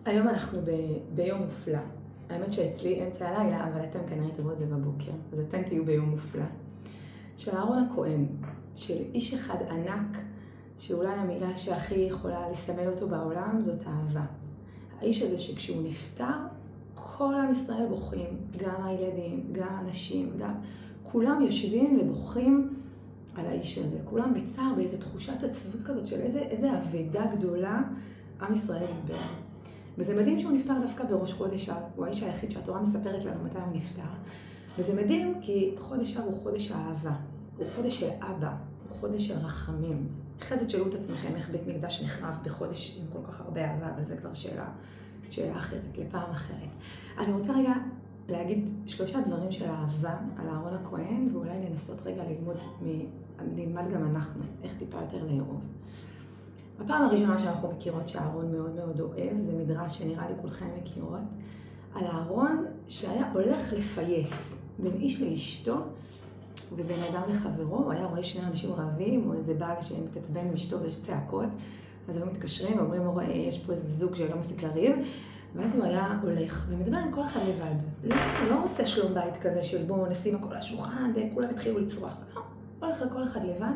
היום אנחנו ביום מופלא. האמת שאצלי אמצע הלילה, אבל אתם כנראה תראו את זה בבוקר. אז אתם תהיו ביום מופלא. של אהרון הכהן, של איש אחד ענק, שאולי המילה שהכי יכולה לסמל אותו בעולם זאת אהבה. האיש הזה שכשהוא נפטר, כל עם ישראל בוכים, גם הילדים, גם הנשים, גם כולם יושבים ובוכים על האיש הזה. כולם בצער, באיזו תחושת עצבות כזאת של איזה אבדה גדולה עם ישראל איבד. וזה מדהים שהוא נפטר דווקא בראש חודש אב. הוא האיש היחיד שהתורה מספרת לנו מתי הוא נפטר. וזה מדהים כי חודש אב הוא חודש האהבה. הוא חודש של אבא. הוא חודש של רחמים. אחרי זה תשאלו את עצמכם איך בית מקדש נחרב בחודש עם כל כך הרבה אהבה, אבל זה כבר שאלה אחרת, לפעם אחרת. אני רוצה רגע להגיד 3 דברים של אהבה על אהרון הכהן, ואולי ננסות רגע נלמד גם אנחנו, איך טיפה יותר לאהוב. הפעם הראשונה שאנחנו מכירות שאהרון מאוד מאוד אוהב, זה מדרש שנראה לי כולכם מכירות, על אהרון שהיה הולך לפייס בין איש לאשתו ובין אדם לחברו. הוא היה רואה 2 אנשים רבים, או איזה בעל שמתעצבן עם אשתו ויש צעקות, אז היו מתקשרים ואומרים לו, יש פה איזה זוג שלא מספיק לריב, ואז הוא היה הולך ומדבר עם כל אחד לבד. לא עושה שלום בית כזה של בואו נשים הכל על השולחן וכולם התחילו לצרוח. לא, הולך לכל אחד לבד.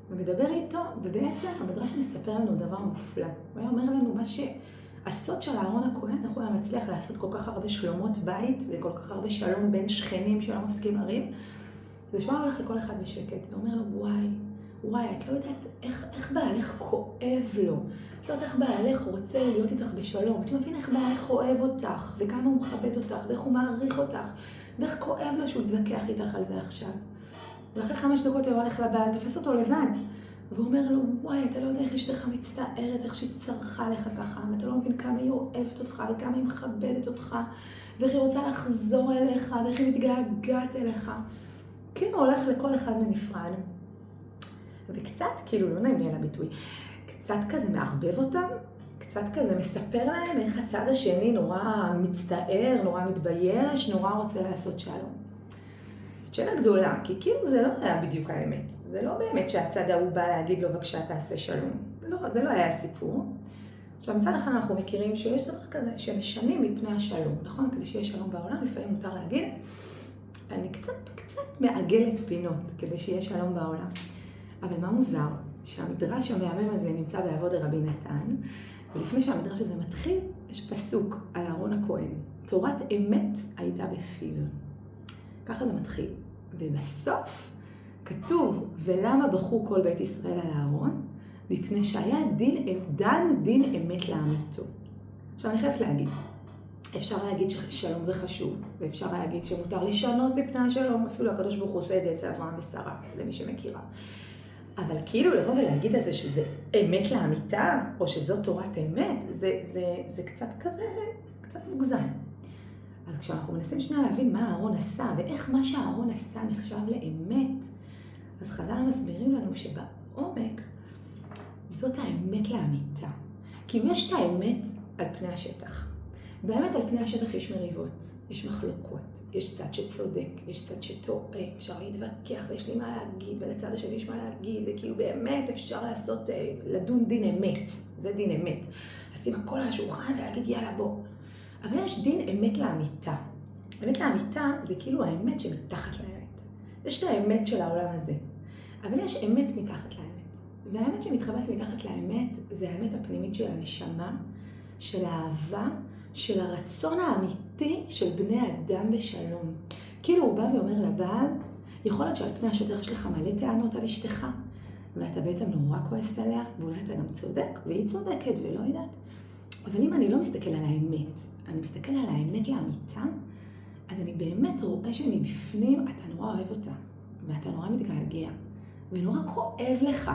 ומדבר איתו, ובעצם המדרש מספר לנו דבר מופלא. הוא היה אומר לנו מה שהסוד של אהרון הכהן, איך הוא היה מצליח לעשות כל כך הרבה שלומות בית, וכל כך הרבה שלום בין שכנים שלא מפסיקים לריב. זה שהוא הולך לכל אחד בשקט, ואומר לו, וואי, את לא יודעת איך בעלך כואב לו. את לא יודעת איך בעלך רוצה להיות איתך בשלום. את לא מבין איך בעלך אוהב אותך, וכמה הוא מכבד אותך, ואיך הוא מעריך אותך, ואיך כואב לו שהוא יתווכח איתך על זה עכשיו. ואחרי 5 דקות הוא הולך לבעל, תופס אותו לבד. והוא אומר לו, וואי, אתה לא יודע איך אשתך מצטערת, איך שהיא צרחה לך ככה, ואתה לא מבין כמה היא אוהבת אותך, וכמה היא מכבדת אותך, ואיך היא רוצה לחזור אליך, ואיך היא מתגעגעת אליך. כאילו הוא הולך לכל אחד בנפרד. וקצת, כאילו, לא נעים לי על הביטוי, קצת כזה מערבב אותם, קצת כזה מספר להם איך הצד השני נורא מצטער, נורא מתבייש, נורא רוצה לעשות שלום. זאת שאלה גדולה, כי כאילו זה לא היה בדיוק האמת. זה לא באמת שהצד ההוא בא להגיד לו, בבקשה תעשה שלום. לא, זה לא היה הסיפור. עכשיו, מצד אחד אנחנו מכירים שיש דבר כזה, שמשנים מפני השלום. נכון? כדי שיהיה שלום בעולם, לפעמים מותר להגיד, אני קצת מעגלת פינות, כדי שיהיה שלום בעולם. אבל מה מוזר? שהמדרש המהמם הזה נמצא בעבוד רבי נתן, ולפני שהמדרש הזה מתחיל, יש פסוק על אהרון הכהן. תורת אמת הייתה בפיו. ככה זה מתחיל. ובסוף כתוב, ולמה בכו כל בית ישראל על אהרון? מפני שהיה דן דין אמת לאמיתו. עכשיו אני חייבת להגיד, אפשר להגיד ששלום זה חשוב, ואפשר להגיד שמותר לשנות מפני השלום, אפילו הקדוש ברוך הוא עושה את זה אצל אברהם ושרה, למי שמכירה. אבל כאילו לבוא ולהגיד על זה שזה אמת לאמיתה, או שזאת תורת אמת, זה קצת כזה, קצת מוגזם. אז כשאנחנו מנסים שנייה להבין מה אהרון עשה, ואיך מה שאהרון עשה נחשב לאמת, אז חז"ל מסבירים לנו שבעומק זאת האמת לאמיתה. כי יש את האמת על פני השטח. באמת על פני השטח יש מריבות, יש מחלוקות, יש צד שצודק, יש צד שטועה, אפשר להתווכח ויש לי מה להגיד, ולצד השני יש מה להגיד, וכאילו באמת אפשר לעשות, לדון דין אמת, זה דין אמת. לשים הכל על השולחן ולהגיד יאללה בוא. אבל יש דין אמת לאמיתה. אמת לאמיתה זה כאילו האמת שמתחת לאמת. יש את האמת של העולם הזה, אבל יש אמת מתחת לאמת. והאמת שמתחבאת מתחת לאמת זה האמת הפנימית של הנשמה, של האהבה, של הרצון האמיתי של בני אדם בשלום. כאילו הוא בא ואומר לבעל, יכול להיות שעל פני השטח יש לך מלא טענות על אשתך, ואתה בעצם נורא כועס עליה, ואולי אתה גם צודק, והיא צודקת ולא יודעת. אבל אם אני לא מסתכל על האמת, אני מסתכל על האמת לאמיתה, אז אני באמת רואה שמבפנים אתה נורא אוהב אותה, ואתה נורא מתגעגע, ונורא כואב לך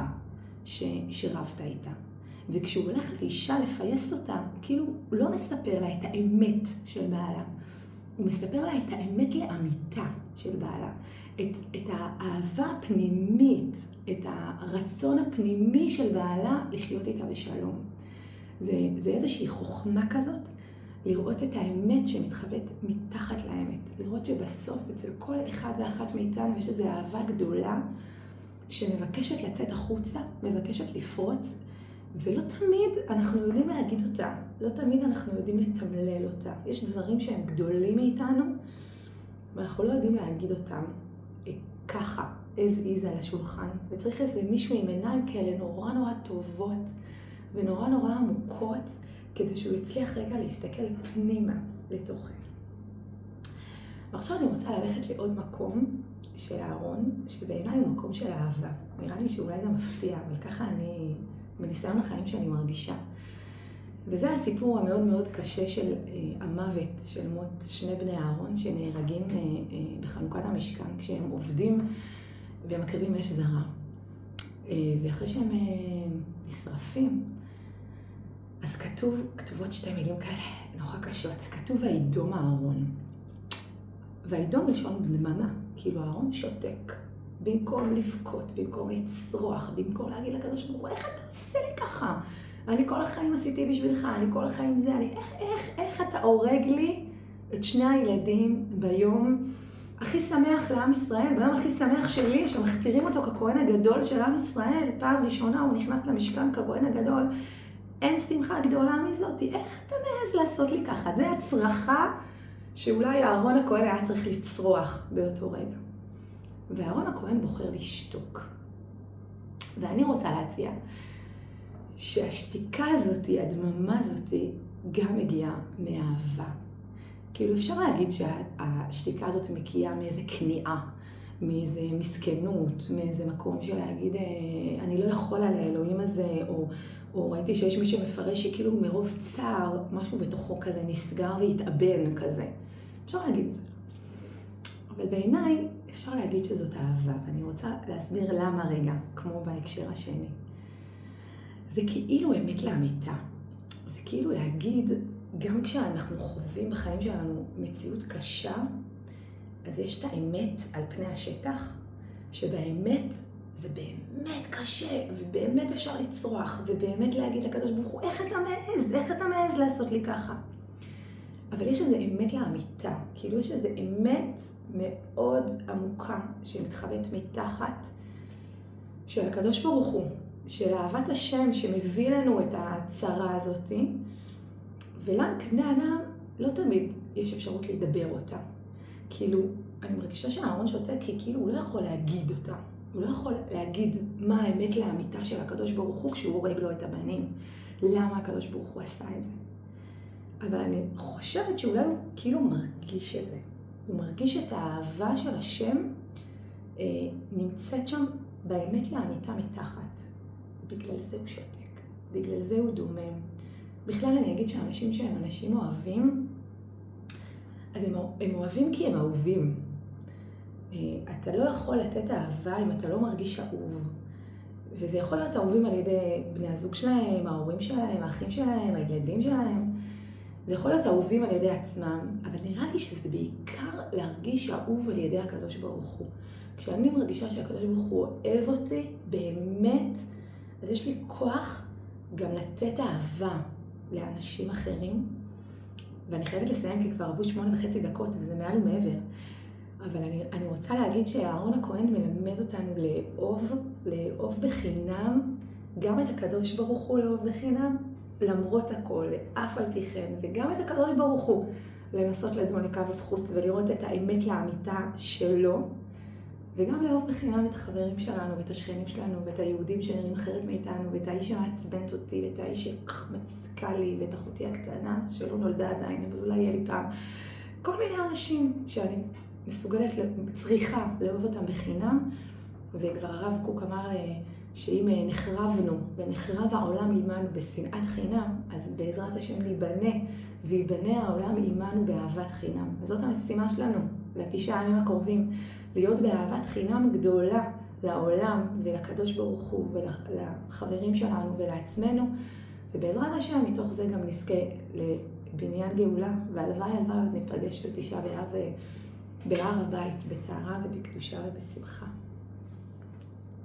שרבת איתה. וכשהוא הולך לאישה לפייס אותה, כאילו הוא לא מספר לה את האמת של בעלה, הוא מספר לה את האמת לאמיתה של בעלה, את האהבה הפנימית, את הרצון הפנימי של בעלה לחיות איתה בשלום. זה איזושהי חוכמה כזאת, לראות את האמת שמתחבאת מתחת לאמת. לראות שבסוף אצל כל אחד ואחת מאיתנו יש איזו אהבה גדולה שמבקשת לצאת החוצה, מבקשת לפרוץ, ולא תמיד אנחנו יודעים להגיד אותה, לא תמיד אנחנו יודעים לתמלל אותה. יש דברים שהם גדולים מאיתנו, ואנחנו לא יודעים להגיד אותם ככה, as is על השולחן. וצריך איזה מישהו עם עיניים כאלה נורא נורא טובות, ונורא נורא עמוקות, כדי שהוא יצליח רגע להסתכל פנימה לתוכן. ועכשיו אני רוצה ללכת לעוד מקום של אהרון, שבעיניי הוא מקום של אהבה. נראה לי שאולי זה מפתיע, אבל ככה אני, בניסיון החיים שאני מרגישה. וזה הסיפור המאוד מאוד קשה של המוות, של מות שני בני אהרון שנהרגים בחנוכת המשכן, כשהם עובדים ומקריבים אש זרה. ואחרי שהם נשרפים, אז כתובות שתי מילים כאלה נורא קשות. כתוב וידום אהרון. וידום מלשון דממה, כאילו אהרון שותק. במקום לבכות, במקום לצרוח, במקום להגיד לקדוש ברוך הוא, איך אתה עושה לי ככה? אני כל החיים עשיתי בשבילך, אני כל החיים זה, איך אתה הורג לי את שני הילדים ביום הכי שמח לעם ישראל, ביום הכי שמח שלי, שמכתירים אותו ככהן הגדול של עם ישראל, פעם ראשונה הוא נכנס למשכן ככהן הגדול, אין שמחה גדולה מזאת, איך אתה מעז לעשות לי ככה? זה הצרחה שאולי אהרון הכהן היה צריך לצרוח באותו רגע. ואהרון הכהן בוחר לשתוק. ואני רוצה להציע שהשתיקה הזאת, הדממה הזאת, גם מגיעה מאהבה. כאילו אפשר להגיד שהשתיקה הזאת מגיעה מאיזה כניעה, מאיזה מסכנות, מאיזה מקום של להגיד, אני לא יכול על האלוהים הזה, או ראיתי שיש מי שמפרש שכאילו מרוב צער, משהו בתוכו כזה נסגר והתאבן כזה. אפשר להגיד את זה. אבל בעיניי אפשר להגיד שזאת אהבה, ואני רוצה להסביר למה רגע, כמו בהקשר השני. זה כאילו אמת לאמיתה. זה כאילו להגיד, גם כשאנחנו חווים בחיים שלנו מציאות קשה, אז יש את האמת על פני השטח, שבאמת זה באמת קשה, ובאמת אפשר לצרוח, ובאמת להגיד לקדוש ברוך הוא, איך אתה מעז לעשות לי ככה? אבל יש איזו אמת לאמיתה, כאילו יש איזו אמת מאוד עמוקה שמתחבאת מתחת של הקדוש ברוך הוא, של אהבת השם שמביא לנו את הצרה הזאת, ולנו כבני אדם לא תמיד יש אפשרות לדבר אותה. כאילו, אני מרגישה שהאהרון שותק כי כאילו הוא לא יכול להגיד אותה. הוא לא יכול להגיד מה האמת לאמיתה של הקדוש ברוך הוא כשהוא הורג לו את הבנים. למה הקדוש ברוך הוא עשה את זה? אבל אני חושבת שאולי הוא כאילו מרגיש את זה. הוא מרגיש את האהבה של השם נמצאת שם באמת לאמיתה מתחת. בגלל זה הוא שותק, בגלל זה הוא דומם. בכלל אני אגיד שאנשים שהם אנשים אוהבים, אז הם אוהבים כי הם אהובים. אתה לא יכול לתת אהבה אם אתה לא מרגיש אהוב. וזה יכול להיות אהובים על ידי בני הזוג שלהם, ההורים שלהם, האחים שלהם, הילדים שלהם. זה יכול להיות אהובים על ידי עצמם, אבל נראה לי שזה בעיקר להרגיש אהוב על ידי הקדוש ברוך הוא. כשאני מרגישה שהקדוש ברוך הוא אוהב אותי באמת, אז יש לי כוח גם לתת אהבה לאנשים אחרים. ואני חייבת לסיים כי כבר עברו 8.5 דקות וזה מעל ומעבר. אבל אני רוצה להגיד שהאהרון הכהן מלמד אותנו לאהוב בחינם, גם את הקדוש ברוך הוא לאהוב בחינם, למרות הכל, אף על פי כן, וגם את הקדוש ברוך הוא לנסות לדון לקו זכות ולראות את האמת לאמיתה שלו, וגם לאהוב בחינם את החברים שלנו ואת השכנים שלנו ואת היהודים שנראים אחרת מאיתנו ואת האיש שמעצבנת אותי ואת האיש שמצקה לי ואת אחותי הקטנה שלא נולדה עדיין אבל אולי יהיה לי פעם. כל מיני אנשים שאני מסוגלת, צריכה לאהוב אותם בחינם, וכבר הרב קוק אמר שאם נחרבנו ונחרב העולם עימנו בשנאת חינם, אז בעזרת השם ניבנה ויבנה העולם עימנו באהבת חינם. אז זאת המשימה שלנו ל9 הימים הקרובים, להיות באהבת חינם גדולה לעולם ולקדוש ברוך הוא ולחברים שלנו ולעצמנו, ובעזרת השם מתוך זה גם נזכה לבניין גאולה, והלוואי עוד ניפגש ב9 באב בהר הבית, בטהרה ובקדושה ובשמחה.